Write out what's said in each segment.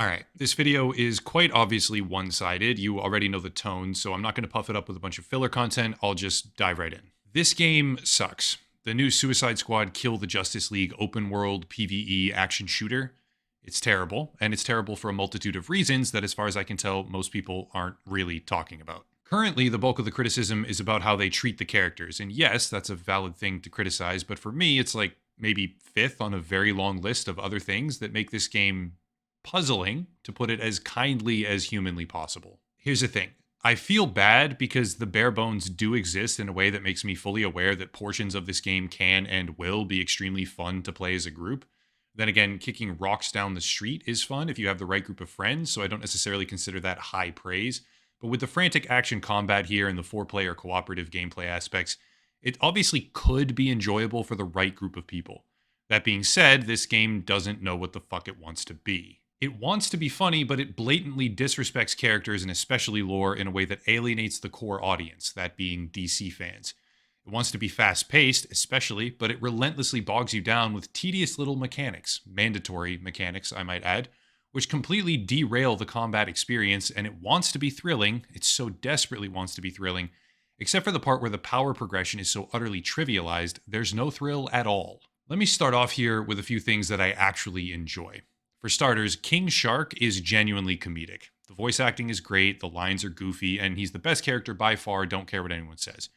All right, this video is quite obviously one-sided. You already know the tone, so I'm not going to puff it up with a bunch of filler content. I'll just dive right in. This game sucks. The new Suicide Squad Kill the Justice League open world PvE action shooter. It's terrible, and it's terrible for a multitude of reasons that, as far as I can tell, most people aren't really talking about. Currently, the bulk of the criticism is about how they treat the characters, and yes, that's a valid thing to criticize, but for me, it's like maybe fifth on a very long list of other things that make this game puzzling, to put it as kindly as humanly possible. Here's the thing. I feel bad because the bare bones do exist in a way that makes me fully aware that portions of this game can and will be extremely fun to play as a group. Then again, kicking rocks down the street is fun if you have the right group of friends, so I don't necessarily consider that high praise. But with the frantic action combat here and the four-player cooperative gameplay aspects, it obviously could be enjoyable for the right group of people. That being said, this game doesn't know what the fuck it wants to be. It wants to be funny, but it blatantly disrespects characters and especially lore in a way that alienates the core audience, that being DC fans. It wants to be fast paced, especially, but it relentlessly bogs you down with tedious little mechanics, mandatory mechanics, I might add, which completely derail the combat experience. And it wants to be thrilling, it so desperately wants to be thrilling, except for the part where the power progression is so utterly trivialized, there's no thrill at all. Let me start off here with a few things that I actually enjoy. For starters, King Shark is genuinely comedic. The voice acting is great, the lines are goofy, and he's the best character by far, don't care what anyone says.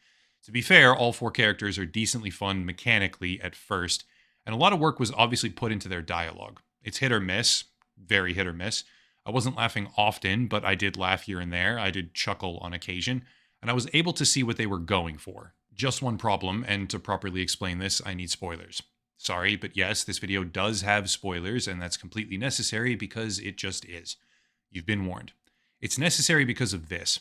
To be fair, all four characters are decently fun mechanically at first, and a lot of work was obviously put into their dialogue. It's hit or miss, very hit or miss. I wasn't laughing often, but I did laugh here and there. I did chuckle on occasion, and I was able to see what they were going for. Just one problem, and to properly explain this, I need spoilers. Sorry, but yes, this video does have spoilers, and that's completely necessary because it just is. You've been warned. It's necessary because of this.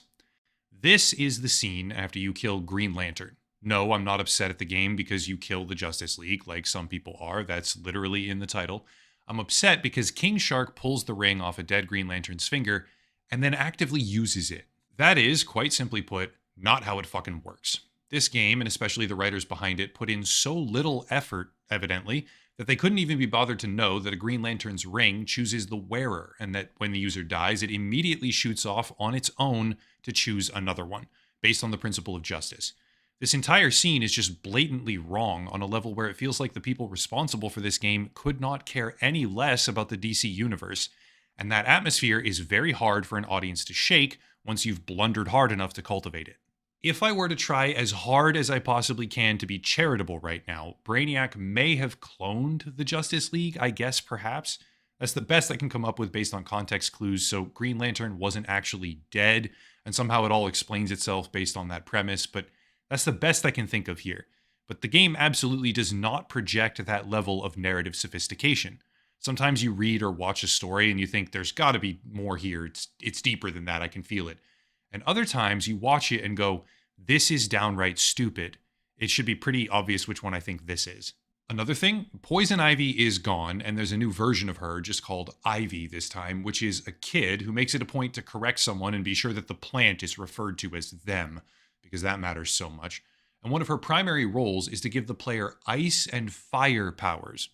This is the scene after you kill Green Lantern. No, I'm not upset at the game because you kill the Justice League, like some people are. That's literally in the title. I'm upset because King Shark pulls the ring off a dead Green Lantern's finger and then actively uses it. That is, quite simply put, not how it fucking works. This game, and especially the writers behind it, put in so little effort, evidently, that they couldn't even be bothered to know that a Green Lantern's ring chooses the wearer, and that when the user dies, it immediately shoots off on its own to choose another one, based on the principle of justice. This entire scene is just blatantly wrong on a level where it feels like the people responsible for this game could not care any less about the DC universe, and that atmosphere is very hard for an audience to shake once you've blundered hard enough to cultivate it. If I were to try as hard as I possibly can to be charitable right now, Brainiac may have cloned the Justice League, I guess, perhaps. That's the best I can come up with based on context clues, so Green Lantern wasn't actually dead, and somehow it all explains itself based on that premise, but that's the best I can think of here. But the game absolutely does not project that level of narrative sophistication. Sometimes you read or watch a story and you think there's gotta be more here, it's deeper than that, I can feel it. And other times you watch it and go, this is downright stupid. It should be pretty obvious which one I think this is. Another thing, Poison Ivy is gone, and there's a new version of her just called Ivy this time, which is a kid who makes it a point to correct someone and be sure that the plant is referred to as them, because that matters so much. And one of her primary roles is to give the player ice and fire powers.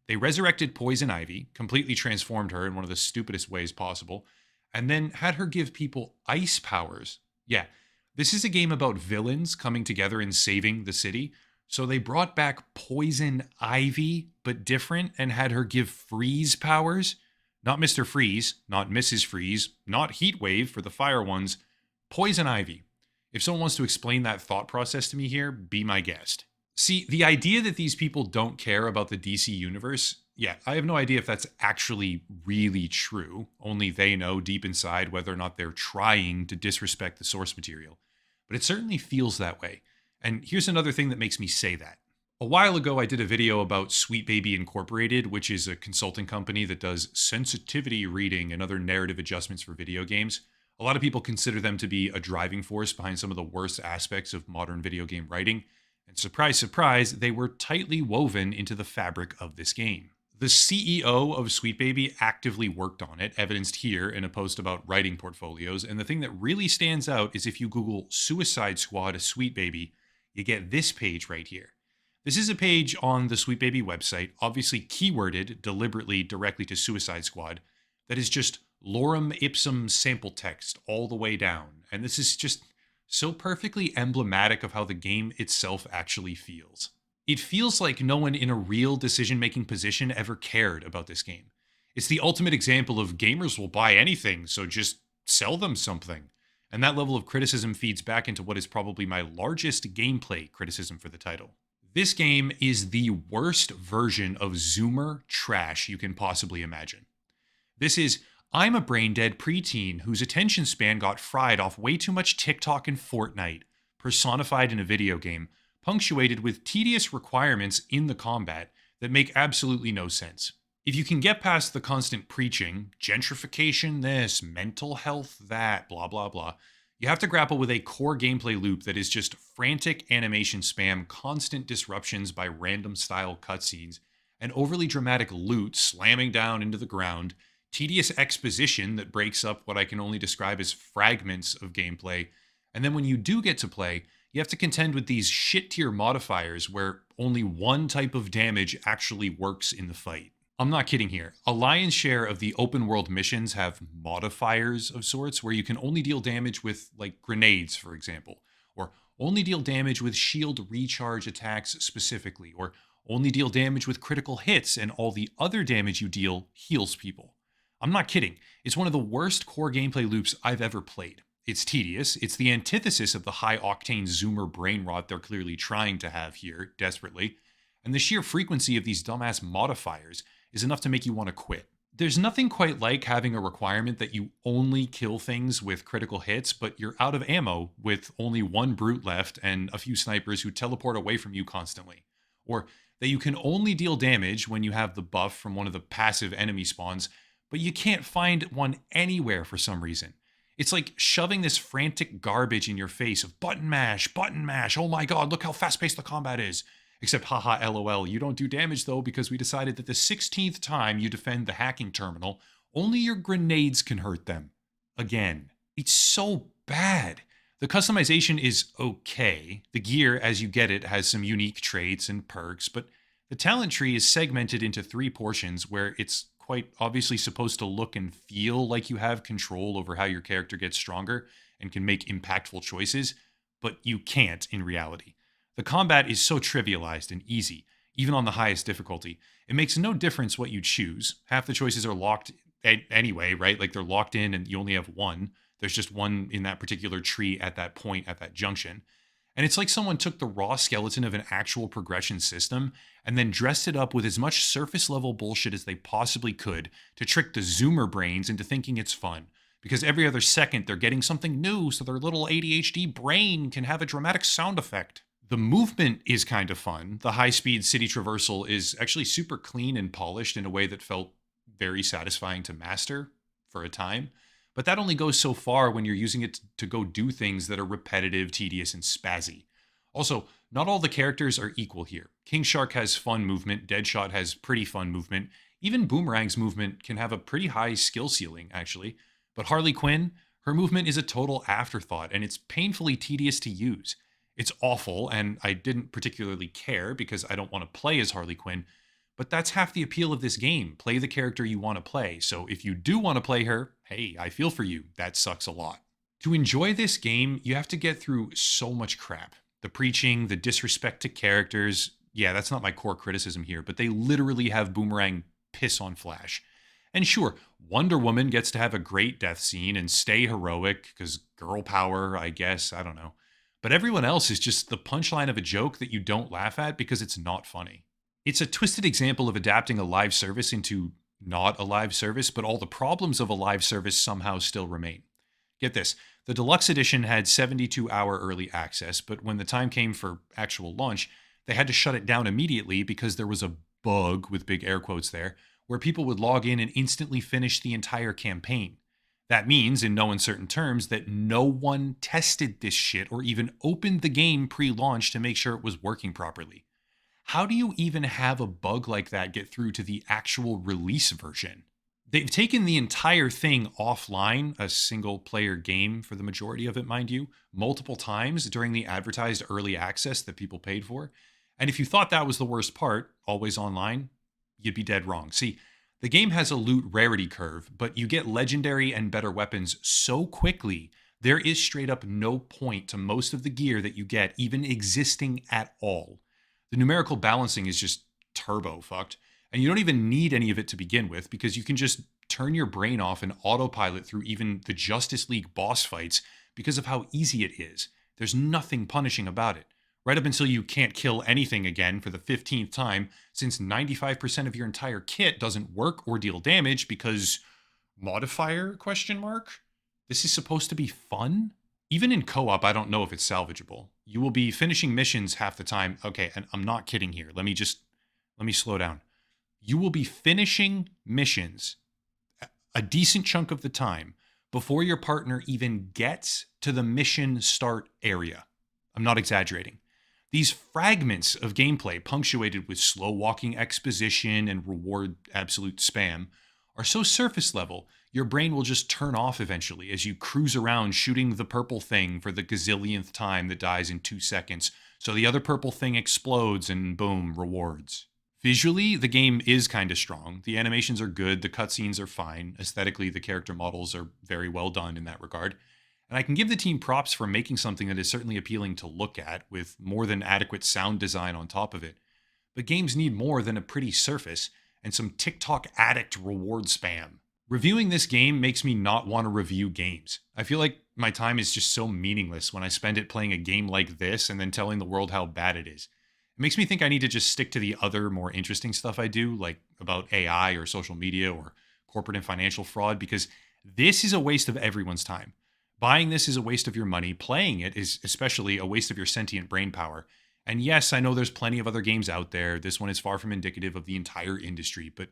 They resurrected Poison Ivy, completely transformed her in one of the stupidest ways possible, and then had her give people ice powers. Yeah, this is a game about villains coming together and saving the city. So they brought back Poison Ivy, but different, and had her give freeze powers. Not Mr. Freeze, not Mrs. Freeze, not Heatwave for the fire ones. Poison Ivy. If someone wants to explain that thought process to me here, be my guest. See, the idea that these people don't care about the DC universe, yeah, I have no idea if that's actually really true. Only they know deep inside whether or not they're trying to disrespect the source material. But it certainly feels that way. And here's another thing that makes me say that. A while ago, I did a video about Sweet Baby Incorporated, which is a consulting company that does sensitivity reading and other narrative adjustments for video games. A lot of people consider them to be a driving force behind some of the worst aspects of modern video game writing. And surprise, surprise, they were tightly woven into the fabric of this game. The CEO of Sweet Baby actively worked on it, evidenced here in a post about writing portfolios. And the thing that really stands out is if you Google Suicide Squad Sweet Baby, you get this page right here. This is a page on the Sweet Baby website, obviously keyworded deliberately directly to Suicide Squad, that is just lorem ipsum sample text all the way down. And this is just so perfectly emblematic of how the game itself actually feels. It feels like no one in a real decision making position ever cared about this game. It's the ultimate example of gamers will buy anything, so just sell them something. And that level of criticism feeds back into what is probably my largest gameplay criticism for the title. This game is the worst version of Zoomer trash you can possibly imagine. This is, I'm a brain dead preteen whose attention span got fried off way too much TikTok and Fortnite, personified in a video game, punctuated with tedious requirements in the combat that make absolutely no sense. If you can get past the constant preaching, gentrification this, mental health that, blah, blah, blah, you have to grapple with a core gameplay loop that is just frantic animation spam, constant disruptions by random style cutscenes, and overly dramatic loot slamming down into the ground, tedious exposition that breaks up what I can only describe as fragments of gameplay, and then when you do get to play, you have to contend with these shit tier modifiers where only one type of damage actually works in the fight. I'm not kidding here. A lion's share of the open world missions have modifiers of sorts where you can only deal damage with, like, grenades, for example, or only deal damage with shield recharge attacks specifically, or only deal damage with critical hits and all the other damage you deal heals people. I'm not kidding. It's one of the worst core gameplay loops I've ever played. It's tedious. It's the antithesis of the high octane Zoomer brain rot they're clearly trying to have here, desperately. And the sheer frequency of these dumbass modifiers is enough to make you want to quit. There's nothing quite like having a requirement that you only kill things with critical hits, but you're out of ammo with only one brute left and a few snipers who teleport away from you constantly. Or that you can only deal damage when you have the buff from one of the passive enemy spawns, but you can't find one anywhere for some reason. It's like shoving this frantic garbage in your face of button mash, oh my god, look how fast-paced the combat is. Except, haha, lol, you don't do damage though because we decided that the 16th time you defend the hacking terminal, only your grenades can hurt them. Again, it's so bad. The customization is okay. The gear, as you get it, has some unique traits and perks, but the talent tree is segmented into 3 portions where it's quite obviously supposed to look and feel like you have control over how your character gets stronger and can make impactful choices, but you can't in reality. The combat is so trivialized and easy, even on the highest difficulty. It makes no difference what you choose. Half the choices are locked anyway, right? Like they're locked in and you only have one. There's just one in that particular tree at that point, at that junction. And it's like someone took the raw skeleton of an actual progression system and then dressed it up with as much surface level bullshit as they possibly could to trick the Zoomer brains into thinking it's fun. Because every other second they're getting something new so their little ADHD brain can have a dramatic sound effect. The movement is kind of fun. The high-speed city traversal is actually super clean and polished in a way that felt very satisfying to master for a time. But that only goes so far when you're using it to go do things that are repetitive, tedious, and spazzy. Also, not all the characters are equal here. King Shark has fun movement, Deadshot has pretty fun movement, even Boomerang's movement can have a pretty high skill ceiling, actually. But Harley Quinn, her movement is a total afterthought, and it's painfully tedious to use. It's awful, and I didn't particularly care because I don't want to play as Harley Quinn, but that's half the appeal of this game. Play the character you want to play. So if you do want to play her, hey, I feel for you. That sucks a lot. To enjoy this game, you have to get through so much crap. The preaching, the disrespect to characters. Yeah, that's not my core criticism here, but they literally have Boomerang piss on Flash. And sure, Wonder Woman gets to have a great death scene and stay heroic because girl power, I guess. I don't know. But everyone else is just the punchline of a joke that you don't laugh at because it's not funny. It's a twisted example of adapting a live service into not a live service, but all the problems of a live service somehow still remain. Get this, the deluxe edition had 72-hour early access, but when the time came for actual launch, they had to shut it down immediately because there was a bug, with big air quotes there, where people would log in and instantly finish the entire campaign. That means, in no uncertain terms, that no one tested this shit or even opened the game pre-launch to make sure it was working properly. How do you even have a bug like that get through to the actual release version? They've taken the entire thing offline, a single player game for the majority of it, mind you, multiple times during the advertised early access that people paid for. And if you thought that was the worst part, always online, you'd be dead wrong. See, The game has a loot rarity curve, but you get legendary and better weapons so quickly, there is straight up no point to most of the gear that you get even existing at all. The numerical balancing is just turbo fucked, and you don't even need any of it to begin with because you can just turn your brain off and autopilot through even the Justice League boss fights because of how easy it is. There's nothing punishing about it. Right up until you can't kill anything again for the 15th time, since 95% of your entire kit doesn't work or deal damage because modifier question mark? This is supposed to be fun? Even in co-op, I don't know if it's salvageable. You will be finishing missions half the time. Okay, and I'm not kidding here. Let me slow down. You will be finishing missions a decent chunk of the time before your partner even gets to the mission start area. I'm not exaggerating. These fragments of gameplay, punctuated with slow walking exposition and reward absolute spam, are so surface level, your brain will just turn off eventually as you cruise around shooting the purple thing for the gazillionth time that dies in 2 seconds. So the other purple thing explodes and boom, rewards. Visually, the game is kind of strong. The animations are good, the cutscenes are fine. Aesthetically, the character models are very well done in that regard. And I can give the team props for making something that is certainly appealing to look at, with more than adequate sound design on top of it. But games need more than a pretty surface and some TikTok addict reward spam. Reviewing this game makes me not want to review games. I feel like my time is just so meaningless when I spend it playing a game like this and then telling the world how bad it is. It makes me think I need to just stick to the other more interesting stuff I do, like about AI or social media or corporate and financial fraud, because this is a waste of everyone's time. Buying this is a waste of your money. Playing it is especially a waste of your sentient brain power. And yes, I know there's plenty of other games out there. This one is far from indicative of the entire industry, but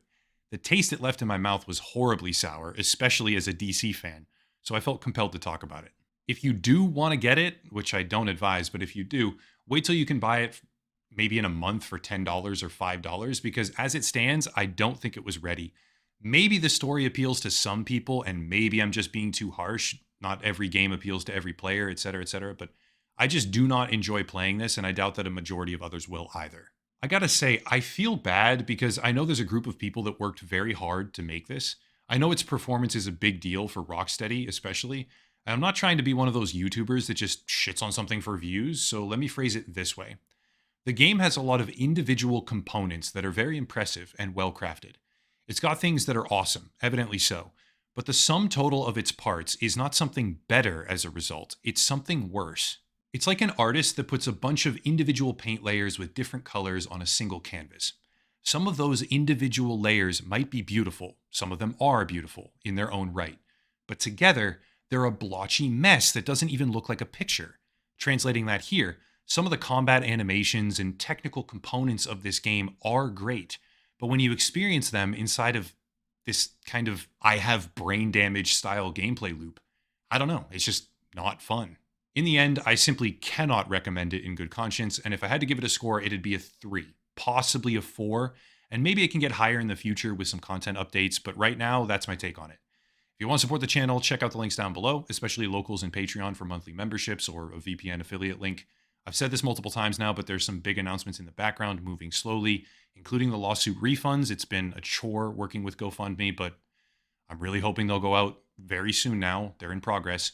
the taste it left in my mouth was horribly sour, especially as a DC fan. So I felt compelled to talk about it. If you do want to get it, which I don't advise, but if you do, wait till you can buy it maybe in a month for $10 or $5, because as it stands, I don't think it was ready. Maybe the story appeals to some people, and maybe I'm just being too harsh. Not every game appeals to every player, etc., but I just do not enjoy playing this, and I doubt that a majority of others will either. I gotta say, I feel bad because I know there's a group of people that worked very hard to make this. I know its performance is a big deal for Rocksteady, especially. And I'm not trying to be one of those YouTubers that just shits on something for views, so let me phrase it this way. The game has a lot of individual components that are very impressive and well crafted. It's got things that are awesome, evidently so, but the sum total of its parts is not something better as a result, it's something worse. It's like an artist that puts a bunch of individual paint layers with different colors on a single canvas. Some of those individual layers might be beautiful, some of them are beautiful in their own right, but together, they're a blotchy mess that doesn't even look like a picture. Translating that here, some of the combat animations and technical components of this game are great, but when you experience them inside of this kind of I have brain damage style gameplay loop, I don't know, it's just not fun. In the end, I simply cannot recommend it in good conscience, and if I had to give it a score, it'd be a 3, possibly a 4, and maybe it can get higher in the future with some content updates, but right now, that's my take on it. If you want to support the channel, check out the links down below, especially locals and Patreon for monthly memberships or a VPN affiliate link. I've said this multiple times now, but there's some big announcements in the background moving slowly, including the lawsuit refunds. It's been a chore working with GoFundMe, but I'm really hoping they'll go out very soon now. They're in progress.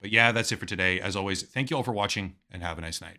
But yeah, that's it for today. As always, thank you all for watching and have a nice night.